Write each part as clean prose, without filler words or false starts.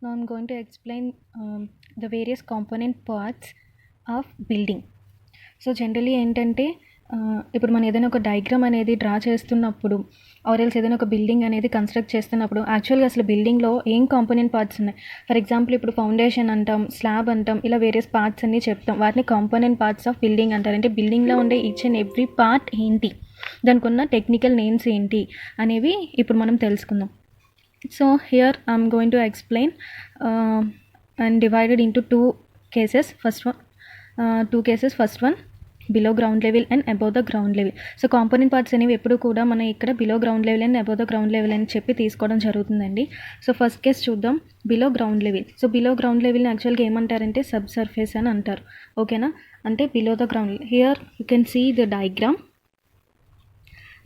Now I'm going to explain the various component parts of building. So generally ఏంటంటే ఇప్పుడు మనం ఏదైనా ఒక డయాగ్రామ్ అనేది డ్రా చేస్తున్నప్పుడు ఆర్ ఎల్స్ ఏదైనా ఒక బిల్డింగ్ అనేది కన్స్ట్రక్ట్ చేస్తున్నప్పుడు యాక్చువల్గా అసలు బిల్డింగ్లో ఏం కాంపోనెంట్ పార్ట్స్ ఉన్నాయి. ఫర్ ఎగ్జాంపుల్ ఇప్పుడు ఫౌండేషన్ అంటాం, స్లాబ్ అంటాం, ఇలా వేరియస్ పార్ట్స్ అన్ని చెప్తాం. వాటిని కాంపోనెంట్ పార్ట్స్ ఆఫ్ బిల్డింగ్ అంటారు. అంటే బిల్డింగ్లో ఉండే ఈచ్ అండ్ ఎవ్రీ పార్ట్ ఏంటి, దానికి ఉన్న టెక్నికల్ నేమ్స్ ఏంటి అనేవి ఇప్పుడు మనం తెలుసుకుందాం. So here I'm going to explain and divided into two cases. First one below ground level and above the ground level. So component parts అనేవి ఎప్పుడు కూడా మనం ఇక్కడ below ground level and above the ground level అని చెప్పి తీసుకోవడం జరుగుతుందండి. So first case చూద్దాం, below ground level. So below ground లెవెల్ని యాక్చువల్గా ఏమంటారంటే సబ్ సర్ఫేస్ అని అంటారు. ఓకేనా, అంటే below the ground. Here you can see the diagram.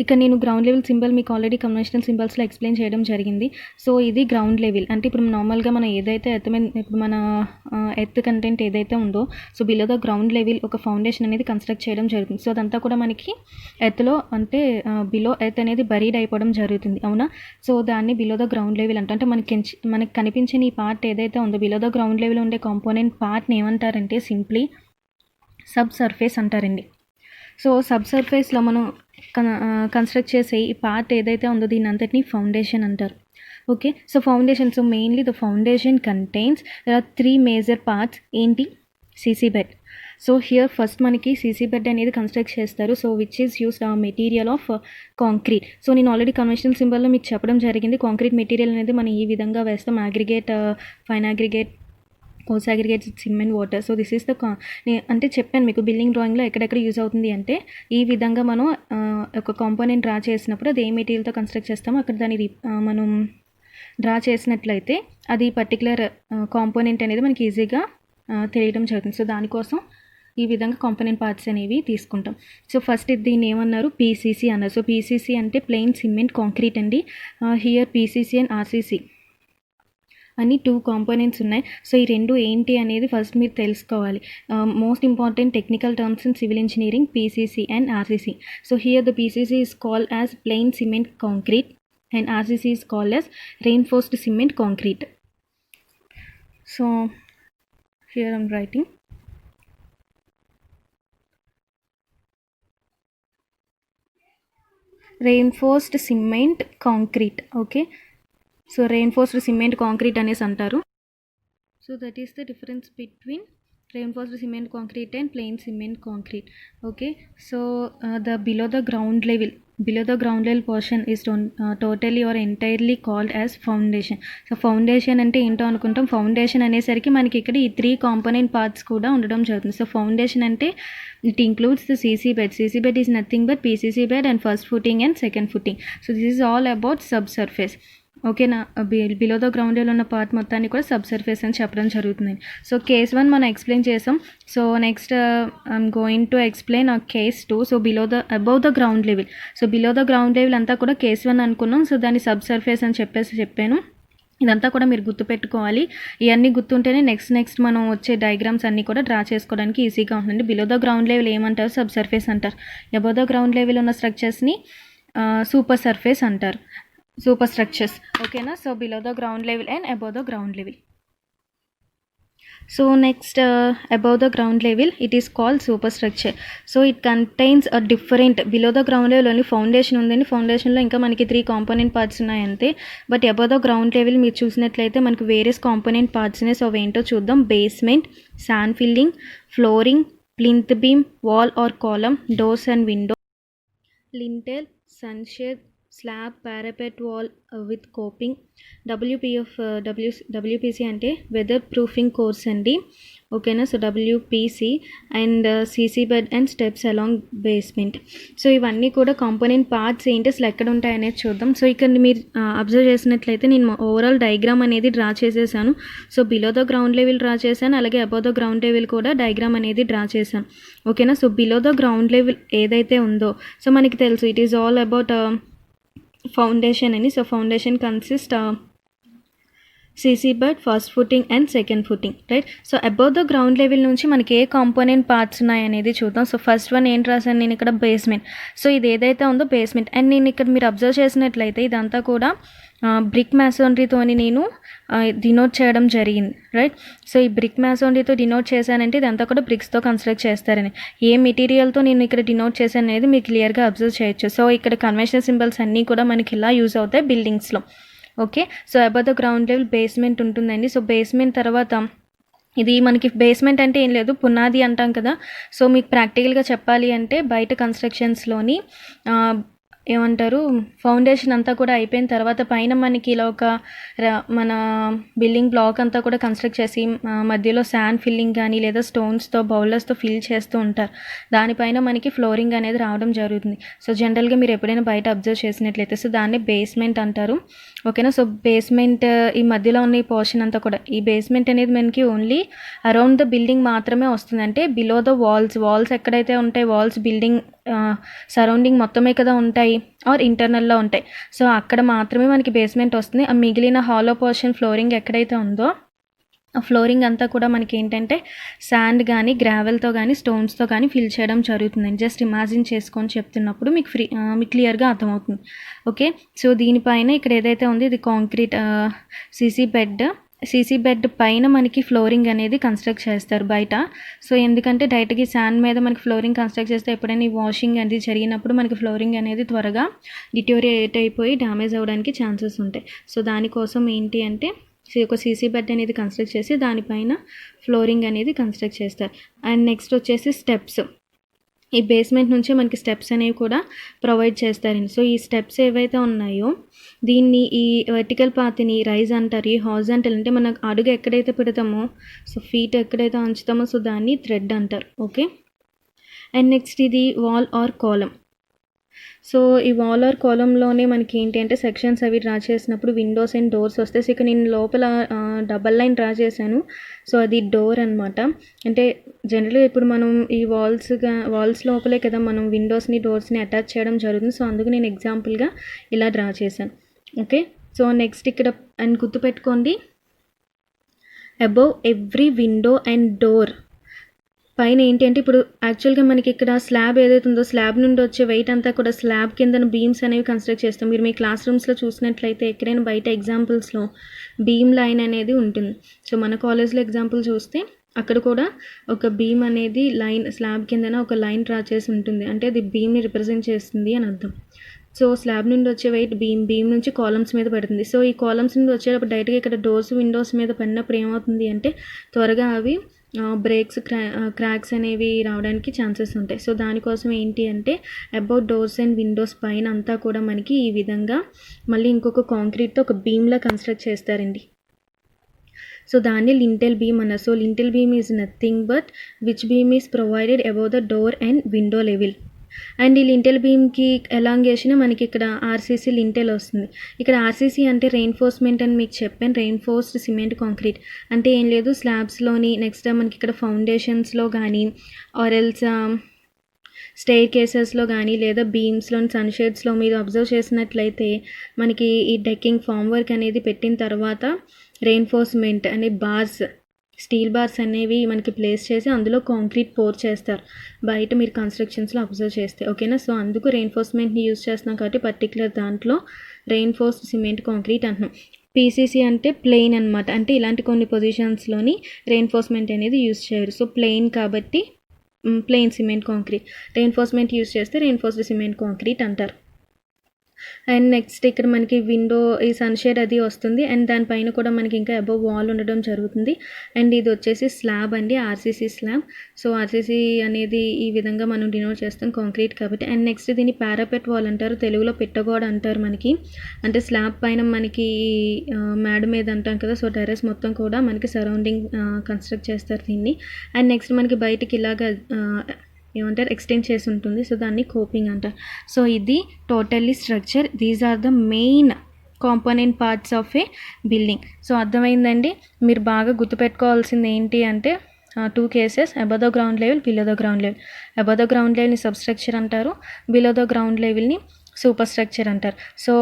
ఇక్కడ నేను గ్రౌండ్ లెవెల్ సింబల్ మీకు ఆల్రెడీ కన్వెన్షనల్ సింబల్స్లో ఎక్స్ప్లెయిన్ చేయడం జరిగింది. సో ఇది గ్రౌండ్ లెవెల్. అంటే ఇప్పుడు నార్మల్గా మనం ఏదైతే ఇప్పుడు మన ఎర్త్ కంటెంట్ ఏదైతే ఉందో, so below the ground level ఒక ఫౌండేషన్ అనేది కన్స్ట్రక్ట్ చేయడం జరుగుతుంది. సో అదంతా కూడా మనకి ఎర్త్లో అంటే బిలో ఎర్త్ అనేది బరీడ్ అయిపోవడం జరుగుతుంది, అవునా. సో దాన్ని బిలో ద గ్రౌండ్ లెవెల్ అంటే మనకి కనిపించిన ఈ పార్ట్ ఏదైతే ఉందో బిలో ద గ్రౌండ్ లెవెల్ ఉండే కాంపోనెంట్ పార్ట్ని ఏమంటారంటే సింప్లీ సబ్ సర్ఫేస్ అంటారండి. సో సబ్ సర్ఫేస్లో మనం కన్స్ట్రక్ట్ చేసే ఈ పార్ట్ ఏదైతే ఉందో దీని అంతటిని ఫౌండేషన్ అంటారు. Okay, so foundation, so mainly the foundation contains there are 3 major parts. ఏంటి? CC bed. So here first మనకి సీసీ బెడ్ అనేది కన్స్ట్రక్ట్ చేస్తారు. So which is used material of concrete. So నేను ఆల్రెడీ కన్వెన్షనల్ సింబల్లో మీకు చెప్పడం జరిగింది. కాంక్రీట్ మెటీరియల్ అనేది మనం ఈ విధంగా వేస్తాం, aggregate, fine aggregate, post aggregate, cement, water. So this is the అంటే చెప్పాను మీకు బిల్డింగ్ డ్రాయింగ్లో ఎక్కడెక్కడ యూజ్ అవుతుంది అంటే ఈ విధంగా మనం ఒక కాంపోనెంట్ డ్రా చేసినప్పుడు అది ఏ మెటీరియల్తో కన్స్ట్రక్ట్ చేస్తామో అక్కడ దాన్ని మనం డ్రా చేసినట్లయితే అది పర్టికులర్ కాంపోనెంట్ అనేది మనకి ఈజీగా తెలియడం జరుగుతుంది. సో దానికోసం ఈ విధంగా కాంపోనెంట్ పార్ట్స్ అనేవి తీసుకుంటాం. సో ఫస్ట్ దీన్ని ఏమన్నారు? పీసీసీ అన్నారు. సో పీసీసీ అంటే ప్లెయిన్ సిమెంట్ కాంక్రీట్ అండి. హియర్ పీసీసీ అండ్ ఆర్సీసీ అని 2 కాంపోనెంట్స్ ఉన్నాయి. సో ఈ రెండు ఏంటి అనేది ఫస్ట్ మీరు తెలుసుకోవాలి. Most important technical terms in civil engineering, PCC and RCC. So here the PCC is called as plain cement concrete and RCC is called as reinforced cement concrete. So here I'm writing reinforced cement concrete. Okay, so reinforced cement concrete అనేసి అంటారు. So that is the difference between reinforced cement concrete and plain cement concrete. Okay, so the below the ground level portion is totally are entirely called as foundation. So foundation అంటే ఏంటో అనుకుంటాం. Foundation అనేసరికి మనకి ఇక్కడ ఈ 3 component parts కూడా ఉండడం జరుగుతుంది. సో ఫౌండేషన్ అంటే it includes the CC bed. CC bed is nothing but PCC bed and first footing and second footing. So this is all about sub surface. ఓకేనా, బిలో ద గ్రౌండ్ లెవెల్ ఉన్న part మొత్తాన్ని కూడా sub surface అని చెప్పడం జరుగుతుంది. So case 1 మనం explain చేసాం. So next I'm going to explain case 2. So above the ground level. So below the ground level అంతా కూడా కేస్ 1 అనుకున్నాం. సో దాన్ని సబ్ సర్ఫేస్ అని చెప్పాను. ఇదంతా కూడా మీరు గుర్తుపెట్టుకోవాలి. ఇవన్నీ గుర్తుంటేనే నెక్స్ట్ మనం వచ్చే డయాగ్రామ్స్ అన్నీ కూడా డ్రా చేసుకోవడానికి ఈజీగా ఉంటుంది. బిలో ద గ్రౌండ్ లెవెల్ ఏమంటారు? సబ్ సర్ఫేస్ అంటారు. అబౌవ్ ద గ్రౌండ్ లెవెల్ ఉన్న స్ట్రక్చర్స్ని సూపర్ సర్ఫేస్ అంటారు, సూపర్ స్ట్రక్చర్స్. ఓకేనా, so below the ground level and above the ground level. So next above the ground level it is called super structure. So it contains a different. Below the ground level only foundation ఉందండి. ఫౌండేషన్లో ఇంకా మనకి 3 component parts ఉన్నాయి అంతే. But above the ground level మీరు చూసినట్లయితే మనకి various component parts ఉన్నాయి. So అవేంటో చూద్దాం. Basement, sand filling, flooring, plinth beam, wall or column, doors and window, lintel, sunshade, slab, parapet wall with coping, WPC అంటే weather proofing course అండి. ఓకేనా, so WPC and CC bed and steps along basement. So ఇవన్నీ కూడా component parts ఏంటి, అసలు ఎక్కడ ఉంటాయనేది చూద్దాం. So ఇక్కడ మీరు అబ్జర్వ్ చేసినట్లయితే నేను ఓవరాల్ డయాగ్రామ్ అనేది డ్రా చేసేసాను. So below the ground level draw చేశాను, అలాగే అబౌవ్ ద గ్రౌండ్ లెవెల్ కూడా డయాగ్రామ్ అనేది డ్రా చేశాను. ఓకేనా, so below the ground level ఏదైతే ఉందో సో మనకి తెలుసు it is all about foundation అని. So foundation consist CC bed, first footing and second footing, right. So above the ground level నుంచి మనకి ఏ కాంపోనెంట్ పార్ట్స్ ఉన్నాయనేది చూద్దాం. సో ఫస్ట్ వన్ ఏంటి రాశాను నేను ఇక్కడ, బేస్మెంట్. సో ఇది ఏదైతే ఉందో బేస్మెంట్, అండ్ నేను ఇక్కడ మీరు అబ్జర్వ్ చేసినట్లయితే ఇదంతా కూడా బ్రిక్ మ్యాసోనరీతోని నేను డినోట్ చేయడం జరిగింది, రైట్. సో ఈ బ్రిక్ మ్యాసోనరీతో డినోట్ చేశానంటే ఇదంతా కూడా బ్రిక్స్తో కన్స్ట్రక్ట్ చేస్తారని. ఏ మెటీరియల్తో నేను ఇక్కడ డినోట్ చేశాను అనేది మీరు క్లియర్గా అబ్జర్వ్ చేయొచ్చు. సో ఇక్కడ కన్వెన్షనల్ సింబల్స్ అన్నీ కూడా మనకి ఇలా యూజ్ అవుతాయి బిల్డింగ్స్లో. Okay, so above the ground level basement ఉంటుందండి. సో బేస్మెంట్ తర్వాత ఇది మనకి బేస్మెంట్ అంటే ఏం లేదు, పునాది అంటాం కదా. సో మీకు ప్రాక్టికల్గా చెప్పాలి అంటే బయట కన్స్ట్రక్షన్స్లోని ఏమంటారు, ఫౌండేషన్ అంతా కూడా అయిపోయిన తర్వాత పైన మనకి ఇలా ఒక మన బిల్డింగ్ బ్లాక్ అంతా కూడా కన్స్ట్రక్ట్ చేసి మధ్యలో శాండ్ ఫిల్లింగ్ కానీ లేదా స్టోన్స్తో బౌలర్స్తో ఫిల్ చేస్తూ ఉంటారు. దానిపైన మనకి ఫ్లోరింగ్ అనేది రావడం జరుగుతుంది. సో జనరల్గా మీరు ఎప్పుడైనా బయట అబ్జర్వ్ చేసినట్లయితే సో దాన్ని బేస్మెంట్ అంటారు. ఓకేనా. సో బేస్మెంట్ ఈ మధ్యలో ఉన్న ఈ పోర్షన్ అంతా కూడా, ఈ బేస్మెంట్ అనేది మనకి ఓన్లీ అరౌండ్ ద బిల్డింగ్ మాత్రమే వస్తుంది. అంటే బిలో ద వాల్స్ ఎక్కడైతే ఉంటాయి, వాల్స్ బిల్డింగ్ సరౌండింగ్ మొత్తమే కదా ఉంటాయి, ఆర్ ఇంటర్నల్లో ఉంటాయి. సో అక్కడ మాత్రమే మనకి బేస్మెంట్ వస్తుంది. ఆ మిగిలిన హాలో పోర్షన్ ఫ్లోరింగ్ ఎక్కడైతే ఉందో ఆ ఫ్లోరింగ్ అంతా కూడా మనకి ఏంటంటే శాండ్ కానీ గ్రావెల్తో కానీ స్టోన్స్తో కానీ ఫిల్ చేయడం జరుగుతుందండి. జస్ట్ ఇమాజిన్ చేసుకొని చెప్తున్నప్పుడు మీకు మీకు క్లియర్గా అర్థమవుతుంది. ఓకే, సో దీనిపైన ఇక్కడ ఏదైతే ఉందో ఇది కాంక్రీట్ సీసీ బెడ్ పైన మనకి ఫ్లోరింగ్ అనేది కన్స్ట్రక్ట్ చేస్తారు బయట. సో ఎందుకంటే డైరెక్ట్గా శాండ్ మీద మనకి ఫ్లోరింగ్ కన్స్ట్రక్ట్ చేస్తే ఎప్పుడైనా ఈ వాషింగ్ అనేది జరిగినప్పుడు మనకి ఫ్లోరింగ్ అనేది త్వరగా డిటోరియేట్ అయిపోయి డ్యామేజ్ అవ్వడానికి ఛాన్సెస్ ఉంటాయి. సో దానికోసం ఏంటి అంటే ఒక సీసీ బెడ్ అనేది కన్స్ట్రక్ట్ చేసి దానిపైన ఫ్లోరింగ్ అనేది కన్స్ట్రక్ట్ చేస్తారు. అండ్ నెక్స్ట్ వచ్చేసి స్టెప్స్. ఈ బేస్మెంట్ నుంచే మనకి స్టెప్స్ అనేవి కూడా ప్రొవైడ్ చేస్తారండి. సో ఈ స్టెప్స్ ఏవైతే ఉన్నాయో దీన్ని ఈ వర్టికల్ పాత్ని రైజ్ అంటారు. ఈ హారిజాంటల్ అంటే మనం అడుగు ఎక్కడైతే పెడతామో, సో ఫీట్ ఎక్కడైతే ఉంచుతామో సో దాన్ని థ్రెడ్ అంటారు. ఓకే, అండ్ నెక్స్ట్ ఇది వాల్ ఆర్ కాలమ్. సో ఈ వాల్ ఆర్ కాలంలోనే మనకి ఏంటి అంటే సెక్షన్స్ అవి డ్రా చేసినప్పుడు విండోస్ అండ్ డోర్స్ వస్తాయి. సో ఇక నేను లోపల డబల్ లైన్ డ్రా చేశాను. సో అది డోర్ అనమాట. అంటే జనరల్గా ఇప్పుడు మనం ఈ వాల్స్ లోపలే కదా మనం విండోస్ని డోర్స్ని అటాచ్ చేయడం జరుగుతుంది. సో అందుకు నేను ఎగ్జాంపుల్గా ఇలా డ్రా చేశాను. ఓకే, సో నెక్స్ట్ ఇక్కడ అండ్ గుర్తుపెట్టుకోండి, above every window and door పైన ఏంటి అంటే ఇప్పుడు యాక్చువల్గా మనకి ఇక్కడ స్లాబ్ ఏదైతే ఉందో స్లాబ్ నుండి వచ్చే వెయిట్ అంతా కూడా స్లాబ్ కింద బీమ్స్ అనేవి కన్స్ట్రక్ట్ చేస్తాం. మీరు మీ క్లాస్ రూమ్స్లో చూసినట్లయితే ఎక్కడైనా బయట ఎగ్జాంపుల్స్లో బీమ్ లైన్ అనేది ఉంటుంది. సో మన కాలేజ్లో ఎగ్జాంపుల్ చూస్తే అక్కడ కూడా ఒక బీమ్ అనేది లైన్ స్లాబ్ కిందన ఒక లైన్ డ్రా చేసి ఉంటుంది. అంటే అది బీమ్ని రిప్రజెంట్ చేస్తుంది అని అర్థం. సో స్లాబ్ నుండి వచ్చే వెయిట్ బీమ్ నుంచి కాలమ్స్ మీద పడుతుంది. సో ఈ కాలమ్స్ నుండి వచ్చేటప్పుడు డైరెక్ట్గా ఇక్కడ డోర్స్ విండోస్ మీద పడినప్పుడు ఏమవుతుంది అంటే త్వరగా అవి బ్రేక్స్ క్రాక్స్ అనేవి రావడానికి ఛాన్సెస్ ఉంటాయి. సో దానికోసం ఏంటి అంటే అబౌట్ డోర్స్ అండ్ విండోస్ పైన అంతా కూడా మనకి ఈ విధంగా మళ్ళీ ఇంకొక కాంక్రీట్తో ఒక బీమ్లా కన్స్ట్రక్ట్ చేస్తారండి. సో దాన్ని లింటెల్ బీమ్ అన్నారు. So lintel beam is nothing but which beam is provided above the door and window level. And ఈ లింటెల్ బీమ్కి ఎలాంగేషన్ మనకి ఇక్కడ ఆర్సీసీ లింటెల్ వస్తుంది. ఇక్కడ ఆర్సీసీ అంటే రెయిన్ఫోర్స్మెంట్ అని మీకు చెప్పాను. రెయిన్ఫోర్స్డ్ సిమెంట్ కాంక్రీట్ అంటే ఏం లేదు, స్లాబ్స్లోని నెక్స్ట్ మనకి ఇక్కడ ఫౌండేషన్స్లో కానీ ఆర్ఎల్స్ స్టెయిర్ కేసెస్లో కానీ లేదా బీమ్స్లోని సన్షేడ్స్లో మీరు అబ్జర్వ్ చేసినట్లయితే మనకి ఈ డెక్కింగ్ ఫామ్ వర్క్ అనేది పెట్టిన తర్వాత రెయిన్ఫోర్స్మెంట్ అనే బార్స్ స్టీల్ బార్స్ అనేవి మనకి ప్లేస్ చేసి అందులో కాంక్రీట్ పోర్ చేస్తారు బయట మీరు కన్స్ట్రక్షన్స్లో అబ్జర్వ్ చేస్తే. ఓకేనా, సో అందుకు రెయిన్ఫోర్స్మెంట్ని యూజ్ చేస్తున్నాం కాబట్టి పర్టికులర్ దాంట్లో రెయిన్ఫోర్స్డ్ సిమెంట్ కాంక్రీట్ అంటున్నాం. పీసీసీ అంటే ప్లెయిన్ అనమాట. అంటే ఇలాంటి కొన్ని పొజిషన్స్లోని రెయిన్ఫోర్స్మెంట్ అనేది యూజ్ చేయరు. సో ప్లెయిన్ కాబట్టి plain cement concrete, reinforcement use చేస్తే రెయిన్ఫోర్స్డ్ సిమెంట్ కాంక్రీట్ అంటారు. అండ్ నెక్స్ట్ ఇక్కడ మనకి విండో ఈ సన్షేడ్ అది వస్తుంది. అండ్ దానిపైన కూడా మనకి ఇంకా అబవ్ వాల్ ఉండడం జరుగుతుంది. అండ్ ఇది వచ్చేసి స్లాబ్ అండి, ఆర్సీసీ స్లాబ్. సో ఆర్సీసీ అనేది ఈ విధంగా మనం డినోట్ చేస్తాం కాంక్రీట్ కాబట్టి. అండ్ నెక్స్ట్ దీన్ని పారాపెట్ వాల్ అంటారు, తెలుగులో పెట్టగోడ అంటారు మనకి. అంటే స్లాబ్ పైన మనకి మేడ మీద అంటాం కదా, సో టెర్రస్ మొత్తం కూడా మనకి సరౌండింగ్ కన్స్ట్రక్ట్ చేస్తారు దీన్ని. అండ్ నెక్స్ట్ మనకి బయటికి ఇలాగా ఏమంటారు ఎక్స్టెండ్ చేసి ఉంటుంది. సో దాన్ని కోపింగ్ అంటారు. సో ఇది totally structure. These are the main component parts of a building. So అర్థమైందండి. మీరు బాగా గుర్తుపెట్టుకోవాల్సింది ఏంటి అంటే 2 cases, above the ground level, below the ground level. Above the ground లెవెల్ని సబ్ స్ట్రక్చర్ అంటారు, బిలో ద గ్రౌండ్ లెవెల్ని సూపర్ స్ట్రక్చర్ అంటారు. సో